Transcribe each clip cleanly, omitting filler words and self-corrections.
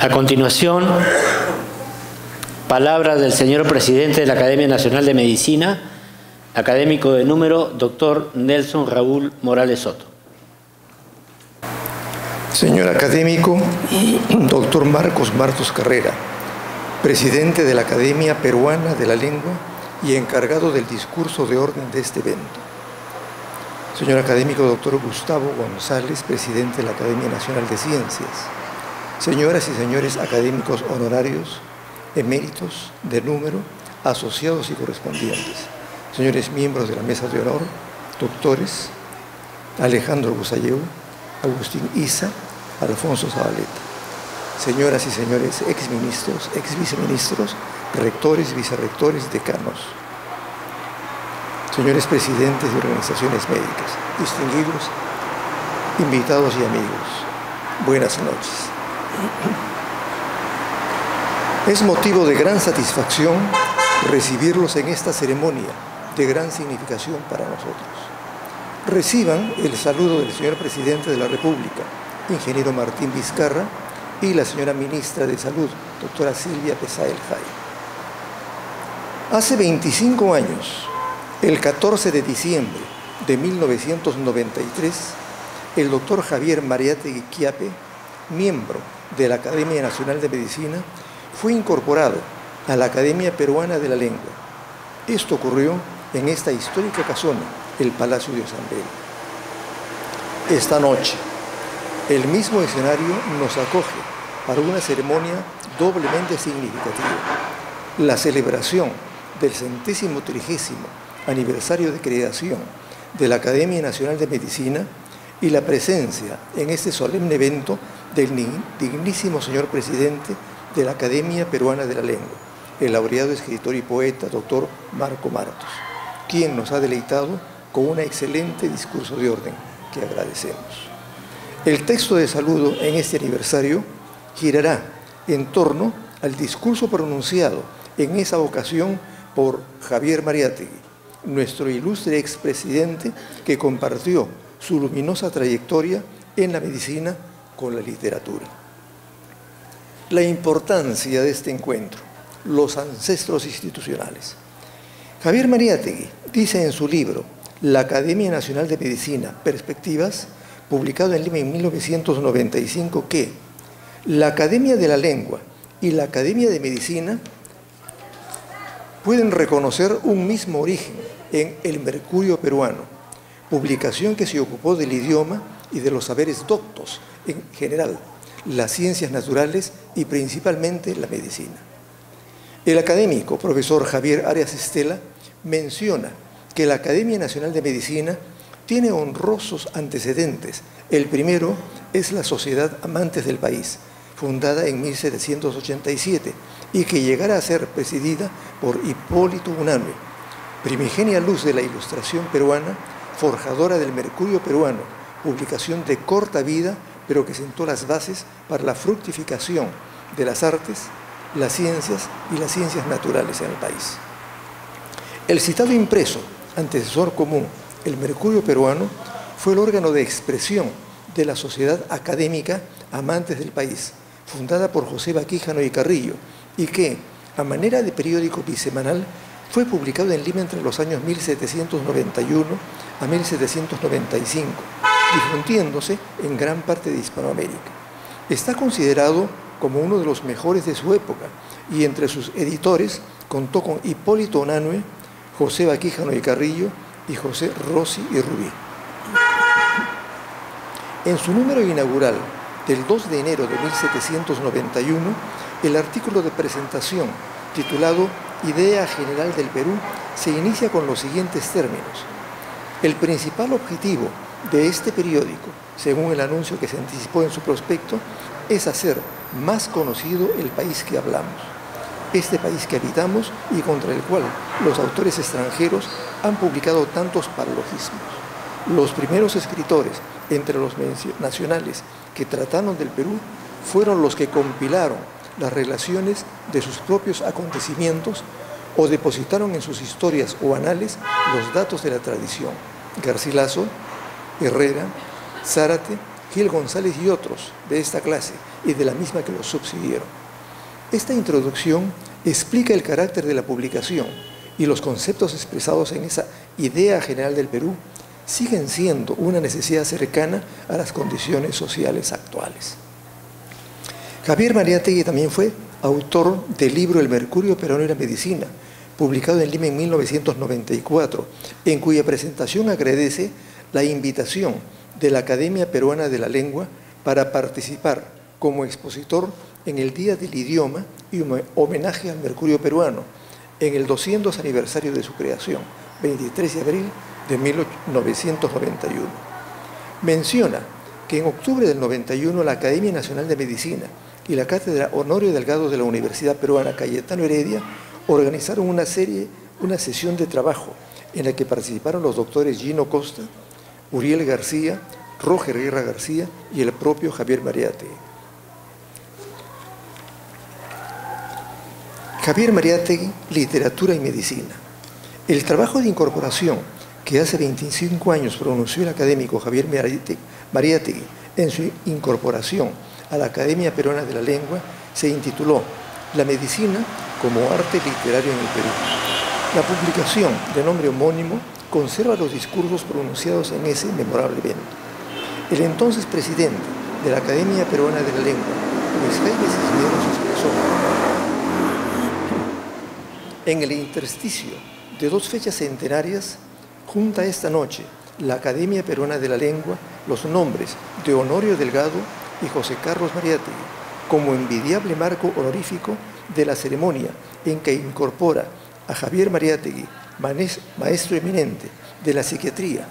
A continuación, palabra del señor presidente de la Academia Nacional de Medicina, académico de número, doctor Nelson Raúl Morales Soto. Señor académico, doctor Marcos Martos Carrera, presidente de la Academia Peruana de la Lengua y encargado del discurso de orden de este evento. Señor académico, doctor Gustavo González, presidente de la Academia Nacional de Ciencias. Señoras y señores académicos honorarios, eméritos, de número, asociados y correspondientes. Señores miembros de la mesa de honor, doctores, Alejandro Busalleu, Agustín Isa, Alfonso Zabaleta. Señoras y señores exministros, exviceministros, rectores, vicerrectores, decanos. Señores presidentes de organizaciones médicas, distinguidos, invitados y amigos, buenas noches. Es motivo de gran satisfacción recibirlos en esta ceremonia de gran significación para nosotros. Reciban el saludo del señor presidente de la República, ingeniero Martín Vizcarra, y la señora ministra de Salud, doctora Silvia Pesáez Jai. Hace 25 años, el 14 de diciembre de 1993, el doctor Javier Mariátegui Quiape, miembro de la Academia Nacional de Medicina, fue incorporado a la Academia Peruana de la Lengua. Esto ocurrió en esta histórica casona, el Palacio de Ossambel. Esta noche, el mismo escenario nos acoge para una ceremonia doblemente significativa, la celebración del 130º aniversario de creación de la Academia Nacional de Medicina y la presencia en este solemne evento del dignísimo señor presidente de la Academia Peruana de la Lengua, el laureado escritor y poeta doctor Marco Martos, quien nos ha deleitado con un excelente discurso de orden que agradecemos. El texto de saludo en este aniversario girará en torno al discurso pronunciado en esa ocasión por Javier Mariátegui, nuestro ilustre expresidente que compartió su luminosa trayectoria en la medicina con la literatura. La importancia de este encuentro, los ancestros institucionales. Javier Mariátegui dice en su libro La Academia Nacional de Medicina, Perspectivas, publicado en Lima en 1995, que la Academia de la Lengua y la Academia de Medicina pueden reconocer un mismo origen en El Mercurio Peruano, publicación que se ocupó del idioma y de los saberes doctos en general, las ciencias naturales y principalmente la medicina. El académico profesor Javier Arias Estela menciona que la Academia Nacional de Medicina tiene honrosos antecedentes. El primero es la Sociedad Amantes del País, fundada en 1787 y que llegara a ser presidida por Hipólito Unanue, primigenia luz de la ilustración peruana, forjadora del Mercurio Peruano, publicación de corta vida, pero que sentó las bases para la fructificación de las artes, las ciencias y las ciencias naturales en el país. El citado impreso, antecesor común, el Mercurio Peruano, fue el órgano de expresión de la Sociedad Académica Amantes del País, fundada por José Baquíjano y Carrillo, y que, a manera de periódico bisemanal, fue publicado en Lima entre los años 1791 a 1795, difundiéndose en gran parte de Hispanoamérica. Está considerado como uno de los mejores de su época y entre sus editores contó con Hipólito Unanue, José Baquíjano y Carrillo y José Rossi y Rubí. En su número inaugural del 2 de enero de 1791, el artículo de presentación titulado Idea General del Perú se inicia con los siguientes términos. El principal objetivo de este periódico, según el anuncio que se anticipó en su prospecto, es hacer más conocido el país que hablamos, este país que habitamos y contra el cual los autores extranjeros han publicado tantos paralogismos. Los primeros escritores entre los nacionales que trataron del Perú fueron los que compilaron las relaciones de sus propios acontecimientos o depositaron en sus historias o anales los datos de la tradición. Garcilaso, Herrera, Zárate, Gil González y otros de esta clase y de la misma que los subsiguieron. Esta introducción explica el carácter de la publicación y los conceptos expresados en esa idea general del Perú siguen siendo una necesidad cercana a las condiciones sociales actuales. Javier Mariátegui también fue autor del libro El Mercurio Peruano y la Medicina, publicado en Lima en 1994, en cuya presentación agradece la invitación de la Academia Peruana de la Lengua para participar como expositor en el Día del Idioma y un homenaje al Mercurio Peruano en el 200 aniversario de su creación, 23 de abril de 1991. Menciona que en octubre del 91 la Academia Nacional de Medicina y la Cátedra Honorio Delgado de la Universidad Peruana Cayetano Heredia organizaron una sesión de trabajo en la que participaron los doctores Gino Costa, Uriel García, Roger Guerra García y el propio Javier Mariátegui. Javier Mariátegui, Literatura y Medicina. El trabajo de incorporación que hace 25 años pronunció el académico Javier Mariátegui en su incorporación a la Academia Peruana de la Lengua se intituló La medicina como arte literario en el Perú. La publicación, de nombre homónimo, conserva los discursos pronunciados en ese memorable evento. El entonces presidente de la Academia Peruana de la Lengua, Luis Jaime Cisneros, expresó: en el intersticio de dos fechas centenarias, junta esta noche la Academia Peruana de la Lengua los nombres de Honorio Delgado y José Carlos Mariátegui como envidiable marco honorífico de la ceremonia en que incorpora a Javier Mariátegui, maestro eminente de la psiquiatría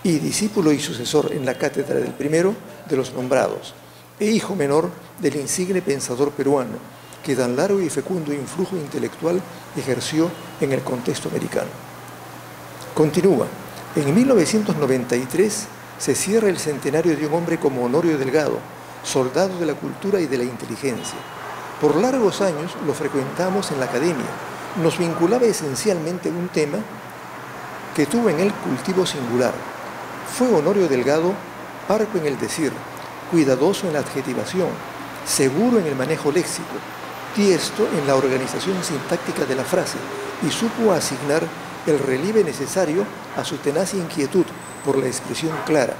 y discípulo y sucesor en la cátedra del primero de los nombrados, e hijo menor del insigne pensador peruano, que tan largo y fecundo influjo intelectual ejerció en el contexto americano. Continúa, en 1993 se cierra el centenario de un hombre como Honorio Delgado, soldado de la cultura y de la inteligencia. Por largos años lo frecuentamos en la academia. Nos vinculaba esencialmente un tema que tuvo en él cultivo singular. Fue Honorio Delgado parco en el decir, cuidadoso en la adjetivación, seguro en el manejo léxico, tiesto en la organización sintáctica de la frase y supo asignar el relieve necesario a su tenaz inquietud por la expresión clara,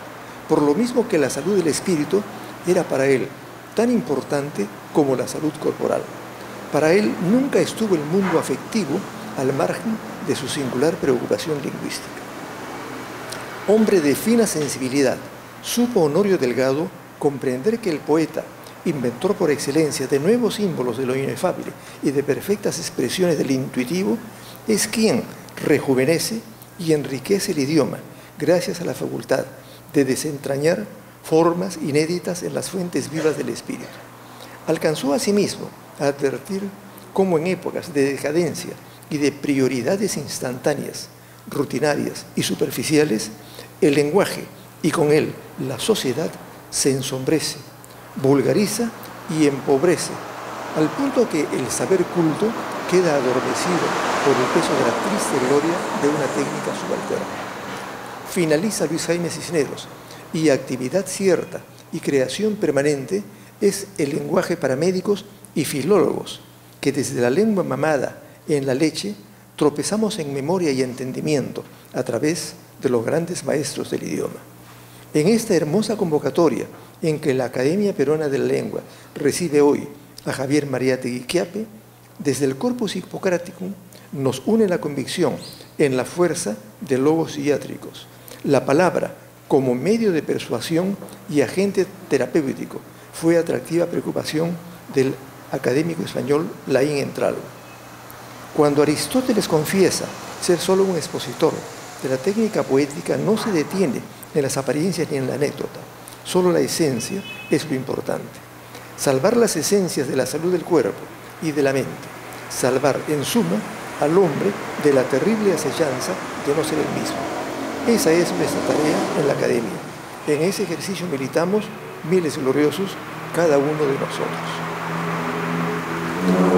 por lo mismo que la salud del espíritu era para él tan importante como la salud corporal. Para él nunca estuvo el mundo afectivo al margen de su singular preocupación lingüística. Hombre de fina sensibilidad, supo Honorio Delgado comprender que el poeta, inventor por excelencia de nuevos símbolos de lo inefable y de perfectas expresiones del intuitivo, es quien rejuvenece y enriquece el idioma gracias a la facultad de desentrañar formas inéditas en las fuentes vivas del espíritu. Alcanzó asimismo a advertir cómo en épocas de decadencia y de prioridades instantáneas, rutinarias y superficiales, el lenguaje y con él la sociedad se ensombrece, vulgariza y empobrece, al punto que el saber culto queda adormecido por el peso de la triste gloria de una técnica subalterna. Finaliza Luis Jaime Cisneros, y actividad cierta y creación permanente es el lenguaje para médicos y filólogos, que desde la lengua mamada en la leche tropezamos en memoria y entendimiento a través de los grandes maestros del idioma. En esta hermosa convocatoria en que la Academia Peruana de la Lengua recibe hoy a Javier Mariátegui Quiape, desde el Corpus Hippocraticum nos une la convicción en la fuerza de logos psiquiátricos, la palabra como medio de persuasión y agente terapéutico fue atractiva preocupación del académico español Laín Entralgo. Cuando Aristóteles confiesa ser solo un expositor de la técnica poética, no se detiene en las apariencias ni en la anécdota, solo la esencia es lo importante. Salvar las esencias de la salud del cuerpo y de la mente, salvar en suma al hombre de la terrible acechanza de no ser el mismo. Esa es nuestra tarea en la academia. En ese ejercicio militamos miles gloriosos, cada uno de nosotros.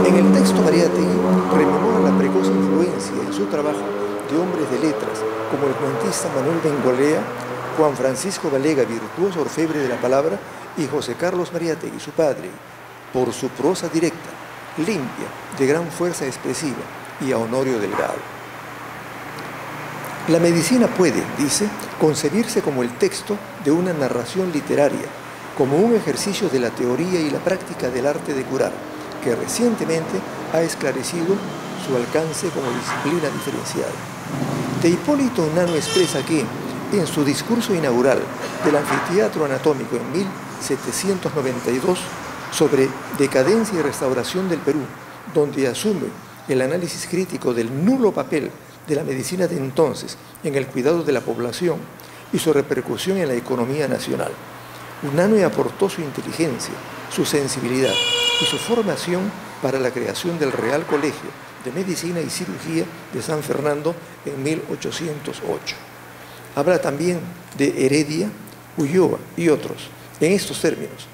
En el texto Mariátegui rememora la precoz influencia en su trabajo de hombres de letras como el cuentista Manuel Bengolea, Juan Francisco Valega, virtuoso orfebre de la palabra, y José Carlos Mariátegui, su padre, por su prosa directa, limpia, de gran fuerza expresiva, y a Honorio Delgado. La medicina puede, dice, concebirse como el texto de una narración literaria, como un ejercicio de la teoría y la práctica del arte de curar, que recientemente ha esclarecido su alcance como disciplina diferenciada. De Hipólito Unanue expresa que, en su discurso inaugural del Anfiteatro Anatómico en 1792, sobre decadencia y restauración del Perú, donde asume el análisis crítico del nulo papel de la medicina de entonces en el cuidado de la población y su repercusión en la economía nacional. Unanue aportó su inteligencia, su sensibilidad y su formación para la creación del Real Colegio de Medicina y Cirugía de San Fernando en 1808. Habla también de Heredia, Ulloa y otros, en estos términos.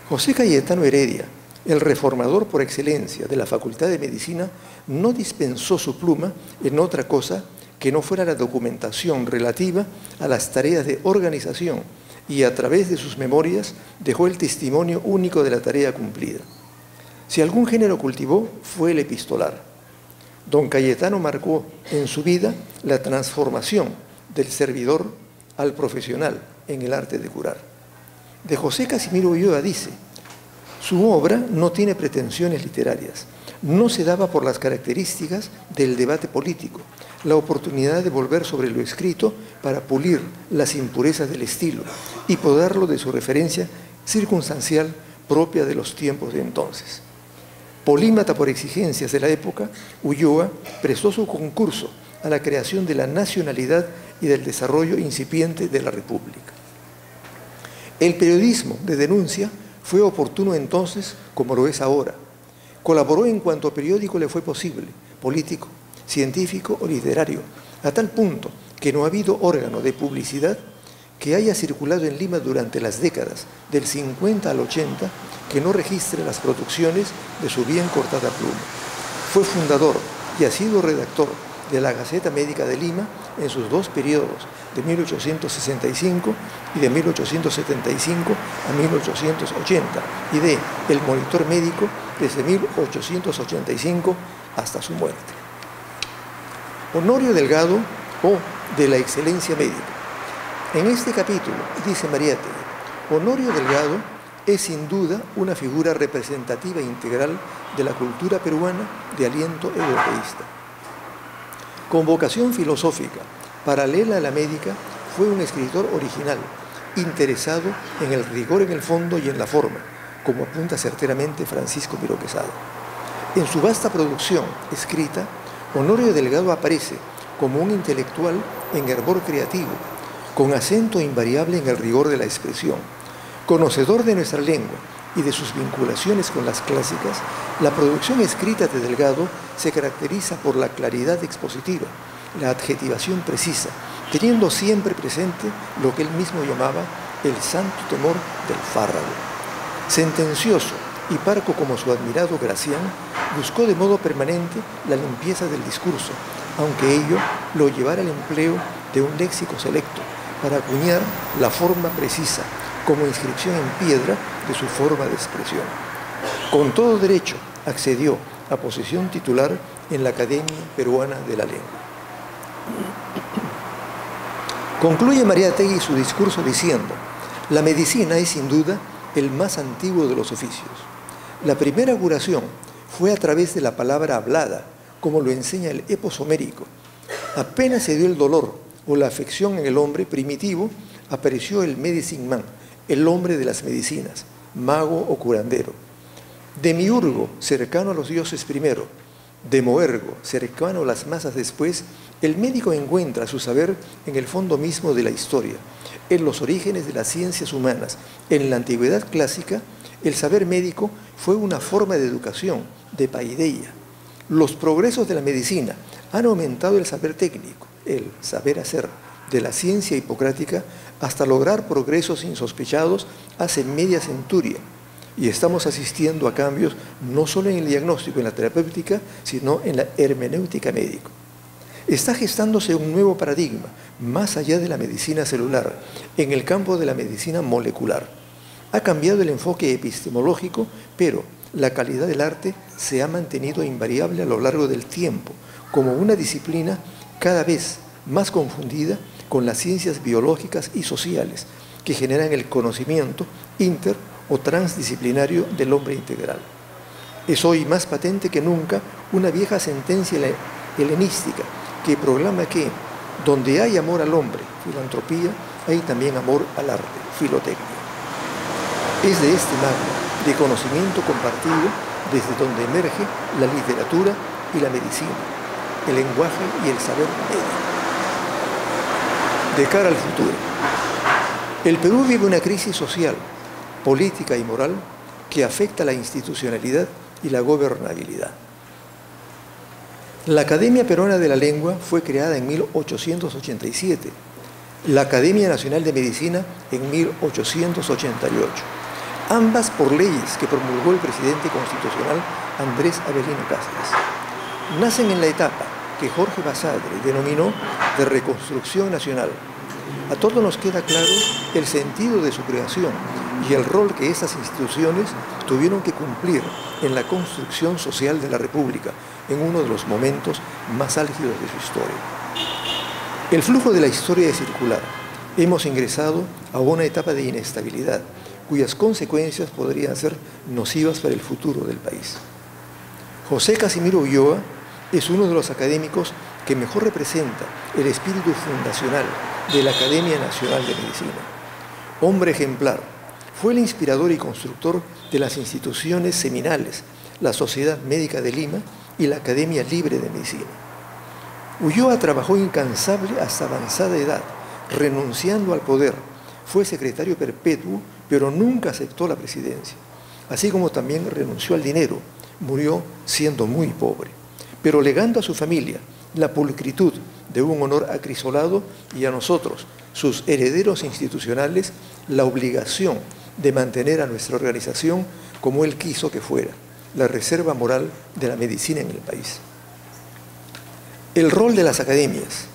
José Cayetano Heredia, el reformador por excelencia de la Facultad de Medicina, no dispensó su pluma en otra cosa que no fuera la documentación relativa a las tareas de organización, y a través de sus memorias dejó el testimonio único de la tarea cumplida. Si algún género cultivó, fue el epistolar. Don Cayetano marcó en su vida la transformación del servidor al profesional en el arte de curar. De José Casimiro Ulloa dice: su obra no tiene pretensiones literarias, no se daba por las características del debate político, la oportunidad de volver sobre lo escrito para pulir las impurezas del estilo y podarlo de su referencia circunstancial propia de los tiempos de entonces. Polímata por exigencias de la época, Ulloa prestó su concurso a la creación de la nacionalidad y del desarrollo incipiente de la República. El periodismo de denuncia fue oportuno entonces como lo es ahora. Colaboró en cuanto periódico le fue posible, político, científico o literario, a tal punto que no ha habido órgano de publicidad que haya circulado en Lima durante las décadas del 50 al 80 que no registre las producciones de su bien cortada pluma. Fue fundador y ha sido redactor de la Gaceta Médica de Lima en sus dos periodos, de 1865 y de 1875 a 1880, y de El Monitor Médico desde 1885 hasta su muerte. Honorio Delgado, o de la excelencia médica. En este capítulo, dice Mariátegui, Honorio Delgado es sin duda una figura representativa e integral de la cultura peruana de aliento europeísta. Con vocación filosófica, paralela a la médica, fue un escritor original, interesado en el rigor en el fondo y en la forma, como apunta certeramente Francisco Miró Quesada. En su vasta producción escrita, Honorio Delgado aparece como un intelectual en hervor creativo, con acento invariable en el rigor de la expresión. Conocedor de nuestra lengua y de sus vinculaciones con las clásicas, la producción escrita de Delgado se caracteriza por la claridad expositiva, la adjetivación precisa, teniendo siempre presente lo que él mismo llamaba el santo temor del fárrago. Sentencioso y parco como su admirado Gracián, buscó de modo permanente la limpieza del discurso, aunque ello lo llevara al empleo de un léxico selecto, para acuñar la forma precisa, como inscripción en piedra de su forma de expresión. Con todo derecho accedió a posición titular en la Academia Peruana de la Lengua. Concluye Mariátegui su discurso diciendo: la medicina es sin duda el más antiguo de los oficios. La primera curación fue a través de la palabra hablada, como lo enseña el epos homérico. Apenas se dio el dolor o la afección en el hombre primitivo, apareció el medicine man, el hombre de las medicinas, mago o curandero. Demiurgo, cercano a los dioses primero, demoergo, cercano a las masas después, el médico encuentra su saber en el fondo mismo de la historia, en los orígenes de las ciencias humanas. En la antigüedad clásica, el saber médico fue una forma de educación, de paideia. Los progresos de la medicina han aumentado el saber técnico, el saber hacer, de la ciencia hipocrática, hasta lograr progresos insospechados hace media centuria. Y estamos asistiendo a cambios no solo en el diagnóstico, en la terapéutica, sino en la hermenéutica médica. Está gestándose un nuevo paradigma, más allá de la medicina celular, en el campo de la medicina molecular. Ha cambiado el enfoque epistemológico, pero la calidad del arte se ha mantenido invariable a lo largo del tiempo, como una disciplina cada vez más confundida con las ciencias biológicas y sociales, que generan el conocimiento inter- o transdisciplinario del hombre integral. Es hoy más patente que nunca una vieja sentencia helenística que proclama que donde hay amor al hombre, filantropía, hay también amor al arte, filotecnia. Es de este magma de conocimiento compartido desde donde emerge la literatura y la medicina, el lenguaje y el saber médico. De cara al futuro, el Perú vive una crisis social, política y moral que afecta la institucionalidad y la gobernabilidad. La Academia Peruana de la Lengua fue creada en 1887, la Academia Nacional de Medicina en 1888, ambas por leyes que promulgó el presidente constitucional Andrés Avelino Cáceres. Nacen en la etapa que Jorge Basadre denominó de reconstrucción nacional. A todos nos queda claro el sentido de su creación y el rol que estas instituciones tuvieron que cumplir en la construcción social de la República en uno de los momentos más álgidos de su historia. El flujo de la historia es circular. Hemos ingresado a una etapa de inestabilidad, cuyas consecuencias podrían ser nocivas para el futuro del país. José Casimiro Ulloa es uno de los académicos que mejor representa el espíritu fundacional de la Academia Nacional de Medicina. Hombre ejemplar, fue el inspirador y constructor de las instituciones seminales, la Sociedad Médica de Lima y la Academia Libre de Medicina. Ulloa trabajó incansable hasta avanzada edad, renunciando al poder. Fue secretario perpetuo, pero nunca aceptó la presidencia. Así como también renunció al dinero, murió siendo muy pobre, pero legando a su familia la pulcritud de un honor acrisolado y a nosotros, sus herederos institucionales, la obligación de mantener a nuestra organización como él quiso que fuera, la reserva moral de la medicina en el país. El rol de las academias.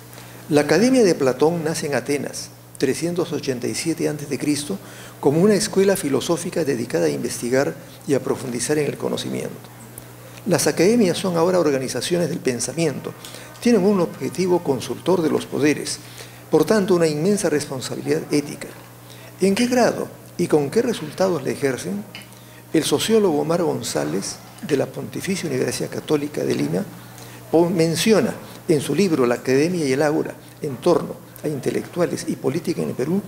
La Academia de Platón nace en Atenas, 387 a.C., como una escuela filosófica dedicada a investigar y a profundizar en el conocimiento. Las academias son ahora organizaciones del pensamiento, tienen un objetivo consultor de los poderes, por tanto una inmensa responsabilidad ética. ¿En qué grado y con qué resultados la ejercen? El sociólogo Omar González, de la Pontificia Universidad Católica de Lima, menciona en su libro La Academia y el Ágora, en torno a intelectuales y política en el Perú,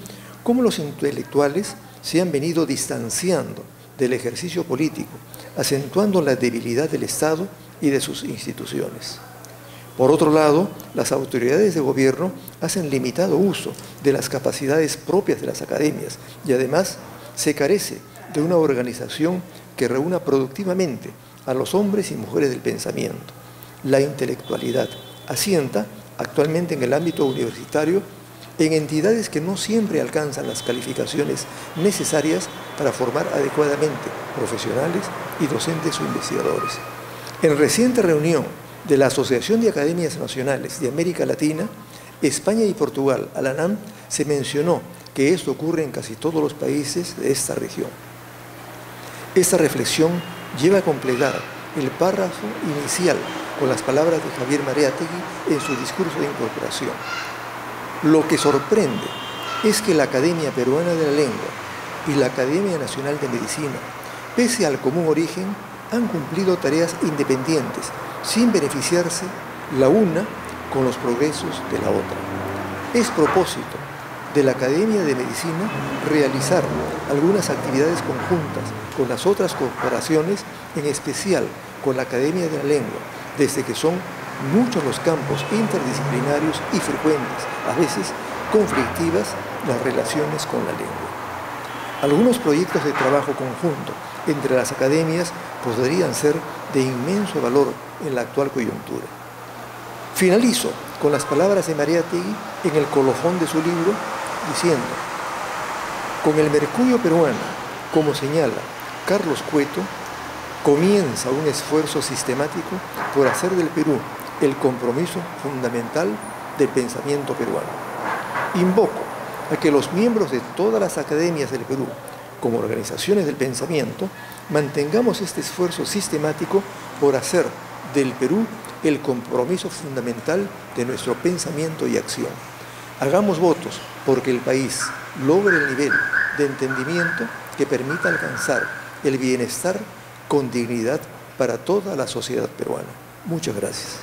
cómo los intelectuales se han venido distanciando del ejercicio político, acentuando la debilidad del Estado y de sus instituciones. Por otro lado, las autoridades de gobierno hacen limitado uso de las capacidades propias de las academias y además se carece de una organización que reúna productivamente a los hombres y mujeres del pensamiento. La intelectualidad asienta actualmente en el ámbito universitario en entidades que no siempre alcanzan las calificaciones necesarias para formar adecuadamente profesionales y docentes o investigadores. En reciente reunión de la Asociación de Academias Nacionales de América Latina, España y Portugal, ALANAM, se mencionó que esto ocurre en casi todos los países de esta región. Esta reflexión lleva a completar el párrafo inicial con las palabras de Javier Mariátegui en su discurso de incorporación. Lo que sorprende es que la Academia Peruana de la Lengua y la Academia Nacional de Medicina, pese al común origen, han cumplido tareas independientes, sin beneficiarse la una con los progresos de la otra. Es propósito de la Academia de Medicina realizar algunas actividades conjuntas con las otras corporaciones, en especial con la Academia de la Lengua, desde que son muchos los campos interdisciplinarios y frecuentes, a veces conflictivas, las relaciones con la lengua. Algunos proyectos de trabajo conjunto entre las academias podrían ser de inmenso valor en la actual coyuntura. Finalizo con las palabras de Mariátegui en el colofón de su libro, diciendo: con el mercurio peruano, como señala Carlos Cueto, comienza un esfuerzo sistemático por hacer del Perú el compromiso fundamental del pensamiento peruano. Invoco a que los miembros de todas las academias del Perú, como organizaciones del pensamiento, mantengamos este esfuerzo sistemático por hacer del Perú el compromiso fundamental de nuestro pensamiento y acción. Hagamos votos porque el país logre el nivel de entendimiento que permita alcanzar el bienestar con dignidad para toda la sociedad peruana. Muchas gracias.